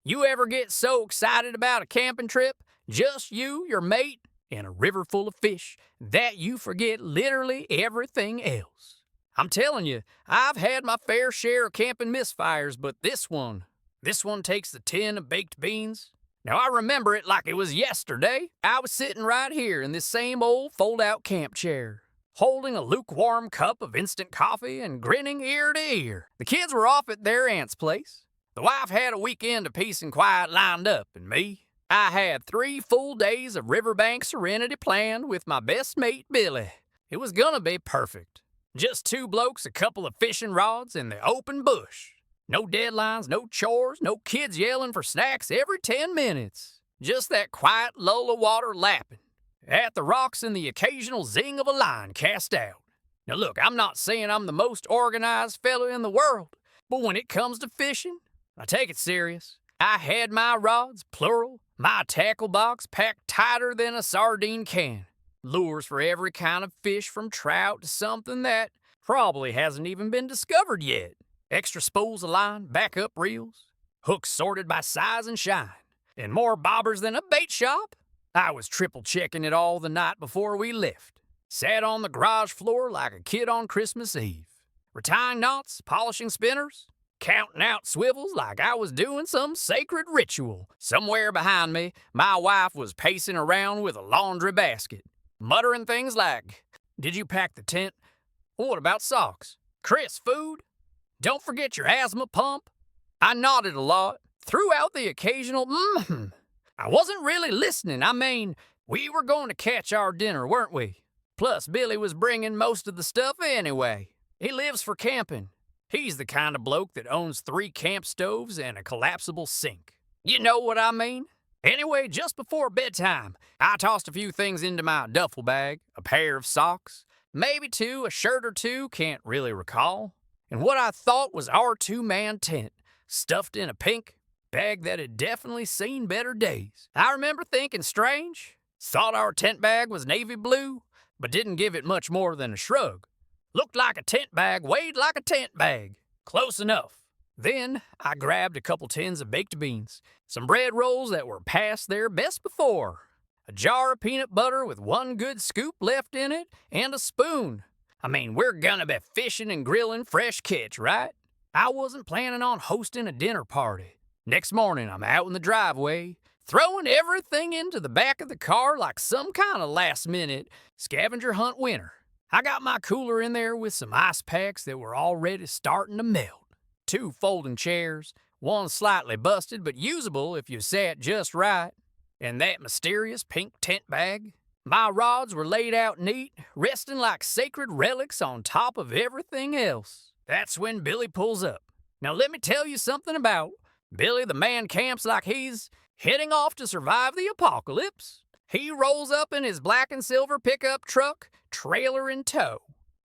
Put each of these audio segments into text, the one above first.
You ever get so excited about a camping trip, just you, your mate, and a river full of fish, that you forget literally everything else? I'm telling you, I've had my fair share of camping misfires, but this one takes the tin of baked beans. Now I remember it like it was yesterday. I was sitting right here in this same old fold-out camp chair, holding a lukewarm cup of instant coffee and grinning ear to ear. The kids were off at their aunt's place. The wife had a weekend of peace and quiet lined up, and me, I had 3 full days of riverbank serenity planned with my best mate, Billy. It was gonna be perfect. Just 2 blokes, a couple of fishing rods, in the open bush. No deadlines, no chores, no kids yelling for snacks every 10 minutes. Just that quiet lull of water lapping at the rocks and the occasional zing of a line cast out. Now look, I'm not saying I'm the most organized fella in the world, but when it comes to fishing, I take it serious. I had my rods, plural, my tackle box packed tighter than a sardine can. Lures for every kind of fish from trout to something that probably hasn't even been discovered yet. Extra spools of line, backup reels, hooks sorted by size and shine, and more bobbers than a bait shop. I was triple checking it all the night before we left. Sat on the garage floor like a kid on Christmas Eve. Retying knots, polishing spinners, counting out swivels like I was doing some sacred ritual. Somewhere behind me, my wife was pacing around with a laundry basket, muttering things like, "Did you pack the tent? What about socks? Chris, food? Don't forget your asthma pump." I nodded a lot, threw out the occasional I wasn't really listening. I mean, we were going to catch our dinner, weren't we? Plus, Billy was bringing most of the stuff anyway. He lives for camping. He's the kind of bloke that owns 3 camp stoves and a collapsible sink. You know what I mean? Anyway, just before bedtime, I tossed a few things into my duffel bag, a pair of socks, maybe 2, a shirt or 2, can't really recall, and what I thought was our 2-man tent, stuffed in a pink bag that had definitely seen better days. I remember thinking strange, thought our tent bag was navy blue, but didn't give it much more than a shrug. Looked like a tent bag, weighed like a tent bag. Close enough. Then I grabbed a couple tins of baked beans, some bread rolls that were past their best before, a jar of peanut butter with 1 good scoop left in it, and a spoon. I mean, we're gonna be fishing and grilling fresh catch, right? I wasn't planning on hosting a dinner party. Next morning, I'm out in the driveway, throwing everything into the back of the car like some kind of last-minute scavenger hunt winner. I got my cooler in there with some ice packs that were already starting to melt. 2 folding chairs, 1 slightly busted but usable if you sat just right, and that mysterious pink tent bag. My rods were laid out neat, resting like sacred relics on top of everything else. That's when Billy pulls up. Now let me tell you something about Billy. The man camps like he's heading off to survive the apocalypse. He rolls up in his black and silver pickup truck, trailer in tow,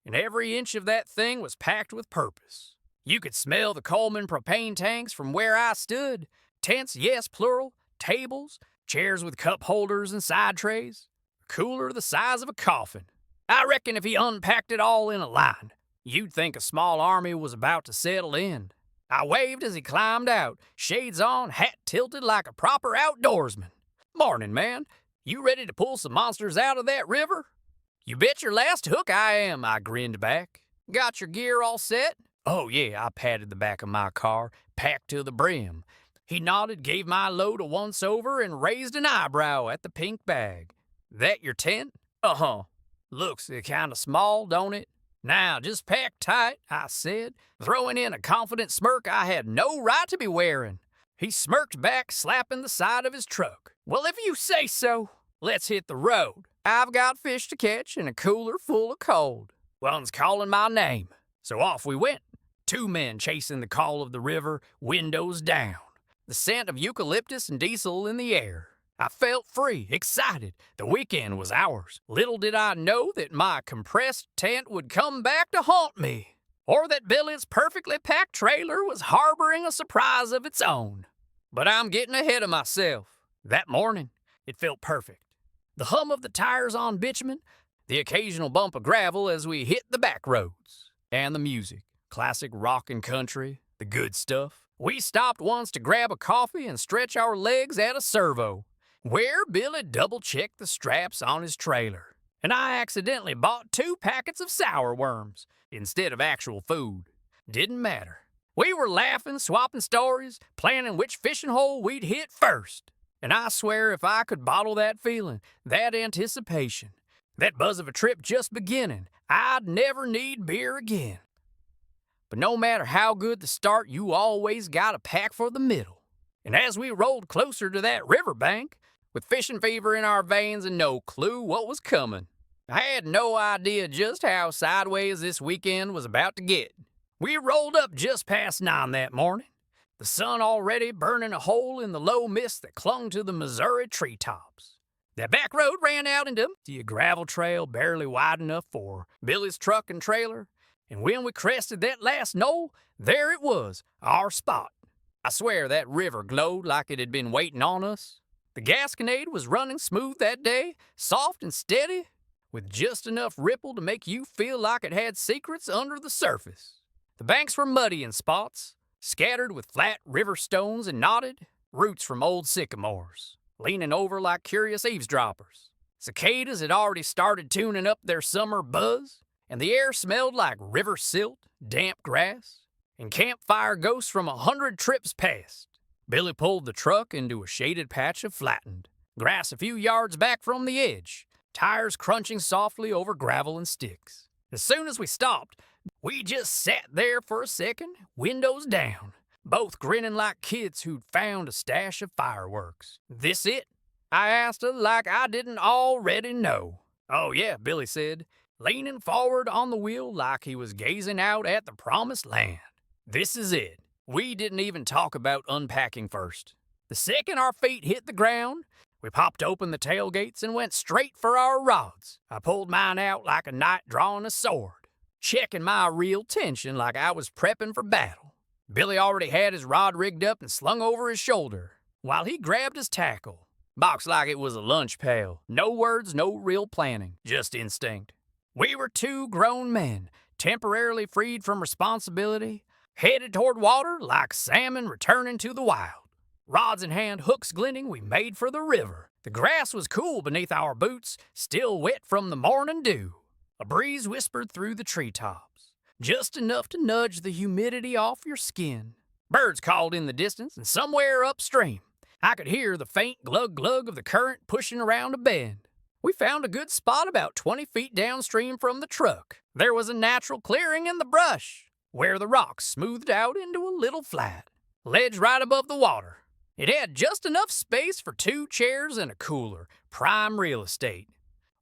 and every inch of that thing was packed with purpose. You could smell the Coleman propane tanks from where I stood. Tents, yes, plural, tables, chairs with cup holders and side trays, a cooler the size of a coffin. I reckon if he unpacked it all in a line, you'd think a small army was about to settle in. I waved as he climbed out, shades on, hat tilted like a proper outdoorsman. "Morning, man. You ready to pull some monsters out of that river?" "You bet your last hook I am," I grinned back. "Got your gear all set?" "Oh yeah," I patted the back of my car, packed to the brim. He nodded, gave my load a once-over, and raised an eyebrow at the pink bag. "That your tent?" "Uh-huh. Looks kinda small, don't it?" "Now, just pack tight," I said, throwing in a confident smirk I had no right to be wearing. He smirked back, slapping the side of his truck. "Well, if you say so, let's hit the road. I've got fish to catch and a cooler full of cold. One's calling my name." So off we went. 2 men chasing the call of the river, windows down. The scent of eucalyptus and diesel in the air. I felt free, excited. The weekend was ours. Little did I know that my compressed tent would come back to haunt me, or that Billy's perfectly packed trailer was harboring a surprise of its own. But I'm getting ahead of myself. That morning, it felt perfect. The hum of the tires on bitumen, the occasional bump of gravel as we hit the back roads, and the music, classic rock and country, the good stuff. We stopped once to grab a coffee and stretch our legs at a servo, where Billy double-checked the straps on his trailer, and I accidentally bought 2 packets of sour worms instead of actual food. Didn't matter. We were laughing, swapping stories, planning which fishing hole we'd hit first. And I swear if I could bottle that feeling, that anticipation, that buzz of a trip just beginning, I'd never need beer again. But no matter how good the start, you always got a pack for the middle. And as we rolled closer to that riverbank, with fishing fever in our veins and no clue what was coming, I had no idea just how sideways this weekend was about to get. We rolled up just past 9 that morning, the sun already burning a hole in the low mist that clung to the Missouri treetops. That back road ran out into a gravel trail barely wide enough for Billy's truck and trailer, and when we crested that last knoll, there it was, our spot. I swear that river glowed like it had been waiting on us. The Gasconade was running smooth that day, soft and steady, with just enough ripple to make you feel like it had secrets under the surface. The banks were muddy in spots, scattered with flat river stones and knotted roots from old sycamores, leaning over like curious eavesdroppers. Cicadas had already started tuning up their summer buzz, and the air smelled like river silt, damp grass, and campfire ghosts from 100 trips past. Billy pulled the truck into a shaded patch of flattened grass a few yards back from the edge, tires crunching softly over gravel and sticks. As soon as we stopped, we just sat there for a second, windows down, both grinning like kids who'd found a stash of fireworks. "This it?" I asked her like I didn't already know. "Oh yeah," Billy said, leaning forward on the wheel like he was gazing out at the promised land. "This is it." We didn't even talk about unpacking first. The second our feet hit the ground, we popped open the tailgates and went straight for our rods. I pulled mine out like a knight drawing a sword, checking my real tension like I was prepping for battle. Billy already had his rod rigged up and slung over his shoulder, while he grabbed his tackle, boxed like it was a lunch pail. No words, no real planning, just instinct. We were 2 grown men, temporarily freed from responsibility, headed toward water like salmon returning to the wild. Rods in hand, hooks glinting, we made for the river. The grass was cool beneath our boots, still wet from the morning dew. A breeze whispered through the treetops, just enough to nudge the humidity off your skin. Birds called in the distance, and somewhere upstream, I could hear the faint glug-glug of the current pushing around a bend. We found a good spot about 20 feet downstream from the truck. There was a natural clearing in the brush, where the rocks smoothed out into a little flat ledge right above the water. It had just enough space for 2 chairs and a cooler, prime real estate.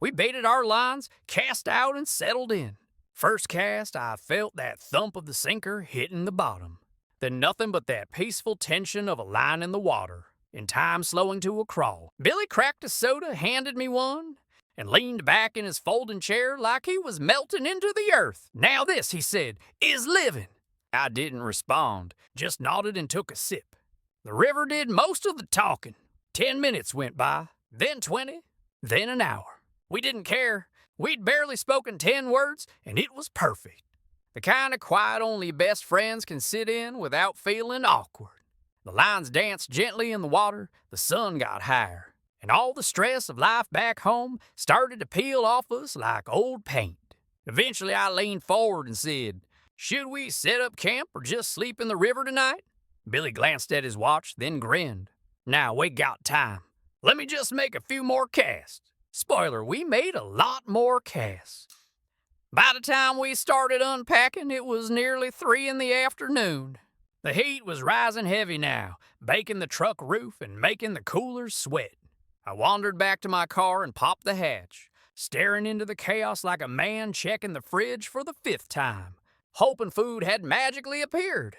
We baited our lines, cast out, and settled in. First cast, I felt that thump of the sinker hitting the bottom. Then nothing but that peaceful tension of a line in the water, in time slowing to a crawl. Billy cracked a soda, handed me one, and leaned back in his folding chair like he was melting into the earth. "Now this," he said, "is living." I didn't respond, just nodded and took a sip. The river did most of the talking. 10 minutes went by, then 20, then an hour. We didn't care. We'd barely spoken 10 words, and it was perfect. The kind of quiet only best friends can sit in without feeling awkward. The lines danced gently in the water, the sun got higher, and all the stress of life back home started to peel off us like old paint. Eventually I leaned forward and said, "Should we set up camp or just sleep in the river tonight?" Billy glanced at his watch, then grinned. "Now we got time. Let me just make a few more casts." Spoiler, we made a lot more casts. By the time we started unpacking, it was nearly 3 in the afternoon. The heat was rising heavy now, baking the truck roof and making the coolers sweat. I wandered back to my car and popped the hatch, staring into the chaos like a man checking the fridge for the 5th time, hoping food had magically appeared.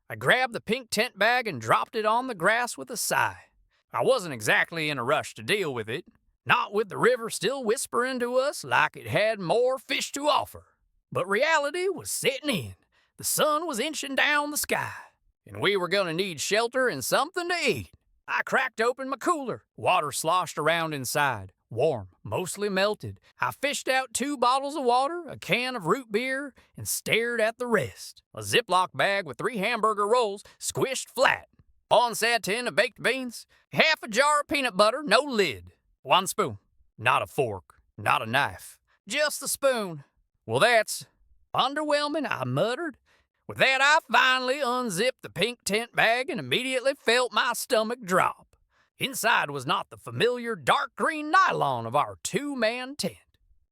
I grabbed the pink tent bag and dropped it on the grass with a sigh. I wasn't exactly in a rush to deal with it, not with the river still whispering to us like it had more fish to offer. But reality was setting in. The sun was inching down the sky, and we were going to need shelter and something to eat. I cracked open my cooler. Water sloshed around inside, warm, mostly melted. I fished out 2 bottles of water, a can of root beer, and stared at the rest. A Ziploc bag with 3 hamburger rolls squished flat. On said tin of baked beans, half a jar of peanut butter, no lid. 1 spoon. Not a fork, not a knife, just the spoon. Well, that's underwhelming, I muttered. With that, I finally unzipped the pink tent bag and immediately felt my stomach drop. Inside was not the familiar dark green nylon of our 2-man tent.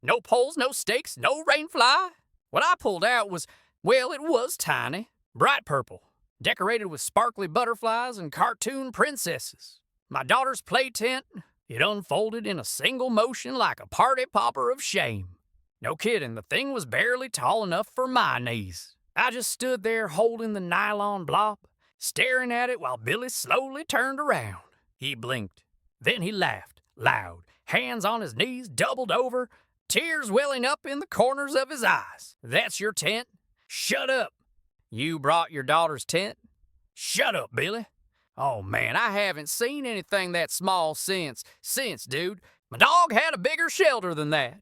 No poles, no stakes, no rainfly. What I pulled out was, well, it was tiny, bright purple, decorated with sparkly butterflies and cartoon princesses. My daughter's play tent, it unfolded in a single motion like a party popper of shame. No kidding, the thing was barely tall enough for my knees. I just stood there holding the nylon blob, staring at it while Billy slowly turned around. He blinked. Then he laughed, loud, hands on his knees, doubled over, tears welling up in the corners of his eyes. That's your tent? Shut up. You brought your daughter's tent? Shut up, Billy. Oh, man, I haven't seen anything that small since, dude. My dog had a bigger shelter than that.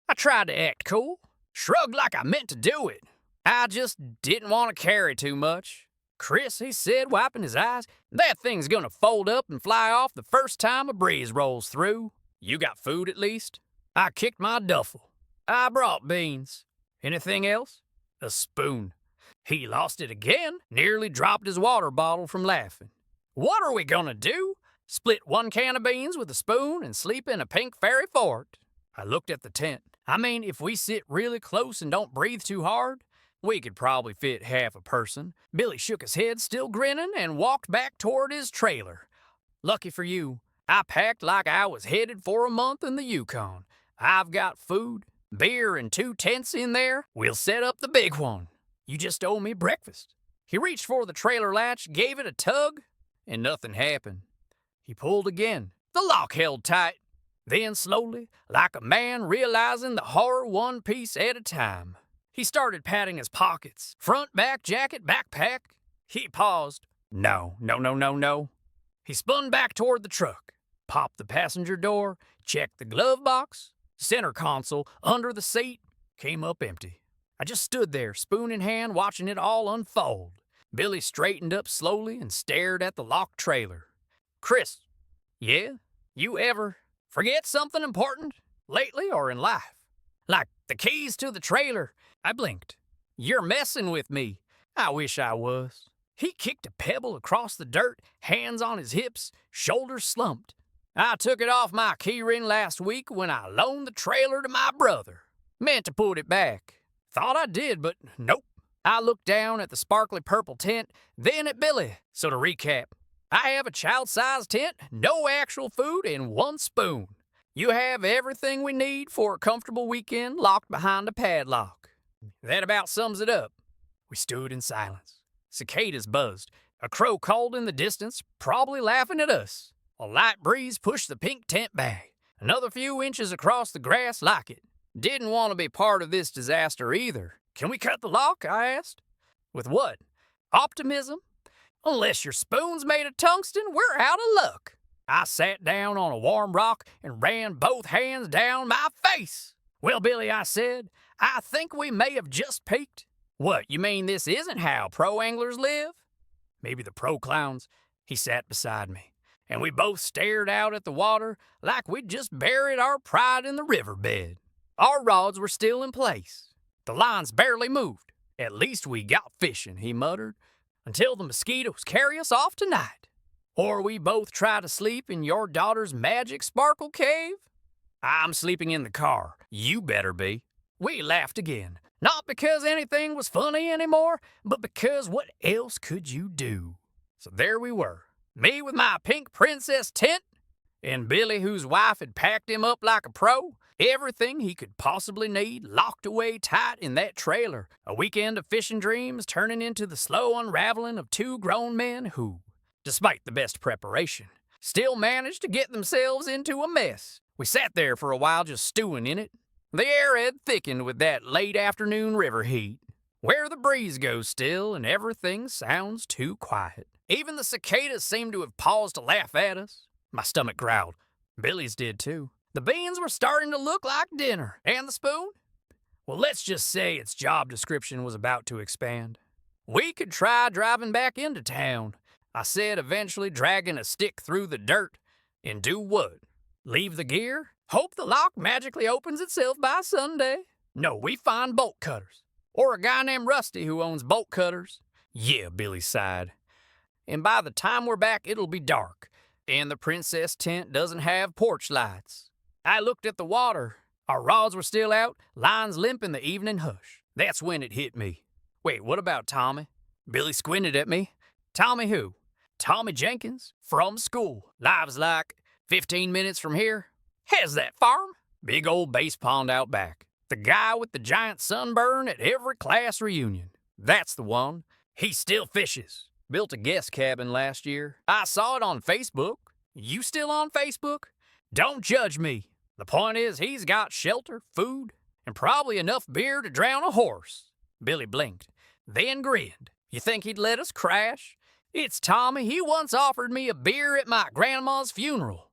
I tried to act cool, shrugged like I meant to do it. I just didn't want to carry too much. Chris, he said, wiping his eyes, that thing's gonna fold up and fly off the first time a breeze rolls through. You got food at least? I kicked my duffel. I brought beans. Anything else? A spoon. He lost it again, nearly dropped his water bottle from laughing. What are we gonna do? Split 1 can of beans with a spoon and sleep in a pink fairy fort? I looked at the tent. I mean, if we sit really close and don't breathe too hard, we could probably fit half a person. Billy shook his head, still grinning, and walked back toward his trailer. Lucky for you, I packed like I was headed for a month in the Yukon. I've got food, beer, and 2 tents in there. We'll set up the big one. You just owe me breakfast. He reached for the trailer latch, gave it a tug, and nothing happened. He pulled again. The lock held tight. Then slowly, like a man realizing the horror 1 piece at a time, he started patting his pockets. Front, back, jacket, backpack. He paused. No. He spun back toward the truck, popped the passenger door, checked the glove box. Center console, under the seat, came up empty. I just stood there, spoon in hand, watching it all unfold. Billy straightened up slowly and stared at the locked trailer. Chris, yeah? You ever forget something important? Lately or in life? Like the keys to the trailer. I blinked. You're messing with me. I wish I was. He kicked a pebble across the dirt, hands on his hips, shoulders slumped. I took it off my keyring last week when I loaned the trailer to my brother. Meant to put it back. Thought I did, but nope. I looked down at the sparkly purple tent, then at Billy. So to recap, I have a child-sized tent, no actual food, and 1 spoon. You have everything we need for a comfortable weekend locked behind a padlock. That about sums it up. We stood in silence. Cicadas buzzed. A crow called in the distance, probably laughing at us. A light breeze pushed the pink tent bag. Another few inches across the grass like it. Didn't want to be part of this disaster either. Can we cut the lock? I asked. With what? Optimism? Unless your spoon's made of tungsten, we're out of luck. I sat down on a warm rock and ran both hands down my face. Well, Billy, I said, I think we may have just peaked. What, you mean this isn't how pro anglers live? Maybe the pro clowns. He sat beside me, and we both stared out at the water like we'd just buried our pride in the riverbed. Our rods were still in place. The lines barely moved. At least we got fishing, he muttered, until the mosquitoes carry us off tonight. Or we both try to sleep in your daughter's magic sparkle cave. I'm sleeping in the car. You better be. We laughed again. Not because anything was funny anymore, but because what else could you do? So there we were. Me with my pink princess tent, and Billy whose wife had packed him up like a pro. Everything he could possibly need locked away tight in that trailer. A weekend of fishing dreams turning into the slow unraveling of 2 grown men who, despite the best preparation, still managed to get themselves into a mess. We sat there for a while just stewing in it. The air had thickened with that late afternoon river heat, where the breeze goes still and everything sounds too quiet. Even the cicadas seemed to have paused to laugh at us. My stomach growled. Billy's did too. The beans were starting to look like dinner. And the spoon? Well, let's just say its job description was about to expand. We could try driving back into town, I said, eventually dragging a stick through the dirt. And do what? Leave the gear? Hope the lock magically opens itself by Sunday? No, we find bolt cutters. Or a guy named Rusty who owns bolt cutters. Yeah, Billy sighed. And by the time we're back, it'll be dark. And the princess tent doesn't have porch lights. I looked at the water. Our rods were still out, lines limp in the evening hush. That's when it hit me. Wait, what about Tommy? Billy squinted at me. Tommy who? Tommy Jenkins, from school. Lives like 15 minutes from here. Has that farm? Big old base pond out back. The guy with the giant sunburn at every class reunion. That's the one. He still fishes. Built a guest cabin last year. I saw it on Facebook. You still on Facebook? Don't judge me. The point is, he's got shelter, food, and probably enough beer to drown a horse. Billy blinked, then grinned. You think he'd let us crash? It's Tommy. He once offered me a beer at my grandma's funeral.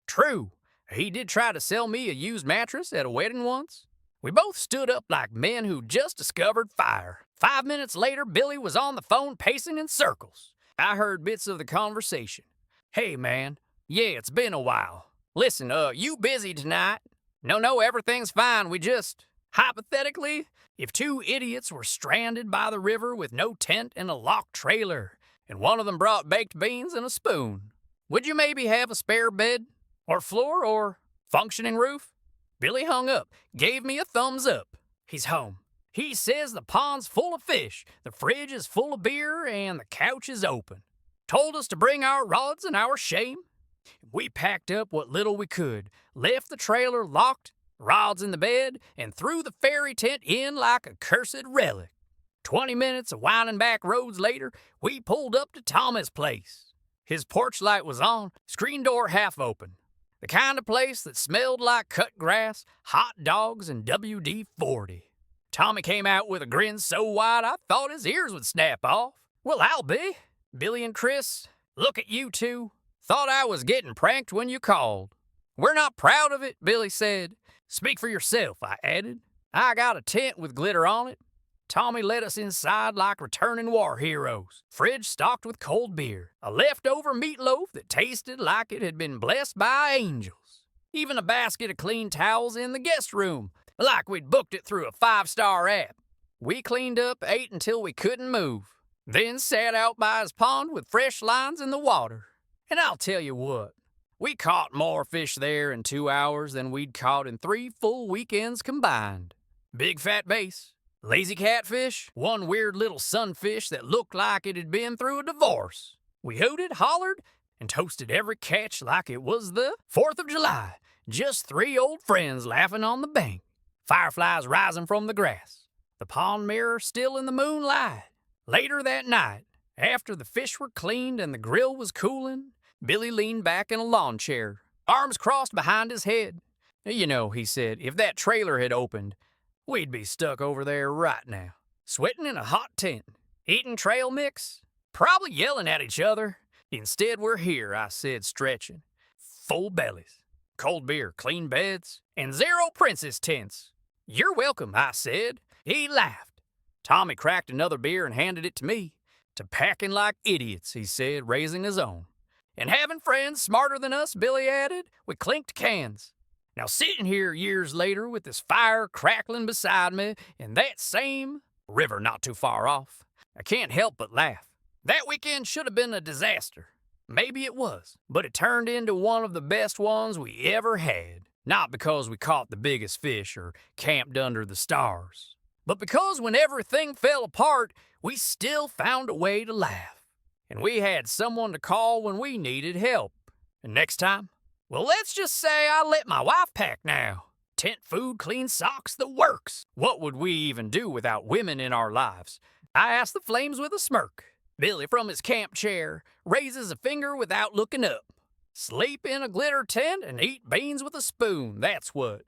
True. He did try to sell me a used mattress at a wedding once. We both stood up like men who just discovered fire. 5 minutes later, Billy was on the phone pacing in circles. I heard bits of the conversation. Hey, man. Yeah, it's been a while. Listen, you busy tonight? No, everything's fine. We just... Hypothetically, if two idiots were stranded by the river with no tent and a locked trailer, and one of them brought baked beans and a spoon, would you maybe have a spare bed? Or floor? Or functioning roof? Billy hung up, gave me a thumbs up. He's home. He says the pond's full of fish, the fridge is full of beer, and the couch is open. Told us to bring our rods and our shame. We packed up what little we could, left the trailer locked, rods in the bed, and threw the fairy tent in like a cursed relic. 20 minutes of winding back roads later, we pulled up to Tommy's place. His porch light was on, screen door half open. The kind of place that smelled like cut grass, hot dogs, and WD-40. Tommy came out with a grin so wide I thought his ears would snap off. Well, I'll be. Billy and Chris, look at you two. Thought I was getting pranked when you called. We're not proud of it, Billy said. Speak for yourself, I added. I got a tent with glitter on it. Tommy let us inside like returning war heroes. Fridge stocked with cold beer. A leftover meatloaf that tasted like it had been blessed by angels. Even a basket of clean towels in the guest room, like we'd booked it through a 5-star app. We cleaned up, ate until we couldn't move. Then sat out by his pond with fresh lines in the water. And I'll tell you what, we caught more fish there in 2 hours than we'd caught in 3 full weekends combined. Big fat bass, lazy catfish, one weird little sunfish that looked like it had been through a divorce. We hooted, hollered, and toasted every catch like it was the 4th of July. Just 3 old friends laughing on the bank. Fireflies rising from the grass. The pond mirror still in the moonlight. Later that night, after the fish were cleaned and the grill was cooling, Billy leaned back in a lawn chair, arms crossed behind his head. You know, he said, if that trailer had opened, we'd be stuck over there right now, sweating in a hot tent, eating trail mix, probably yelling at each other. Instead, we're here, I said, stretching. Full bellies, cold beer, clean beds, and 0 princess tents. You're welcome, I said. He laughed. Tommy cracked another beer and handed it to me. To packing like idiots, he said, raising his own. And having friends smarter than us, Billy added, we clinked cans. Now sitting here years later with this fire crackling beside me and that same river not too far off, I can't help but laugh. That weekend should have been a disaster. Maybe it was, but it turned into one of the best ones we ever had. Not because we caught the biggest fish or camped under the stars, but because when everything fell apart, we still found a way to laugh. And we had someone to call when we needed help. And next time, well, let's just say I let my wife pack now. Tent, food, clean socks, the works. What would we even do without women in our lives? I asked the flames with a smirk. Billy from his camp chair raises a finger without looking up. Sleep in a glitter tent and eat beans with a spoon, that's what.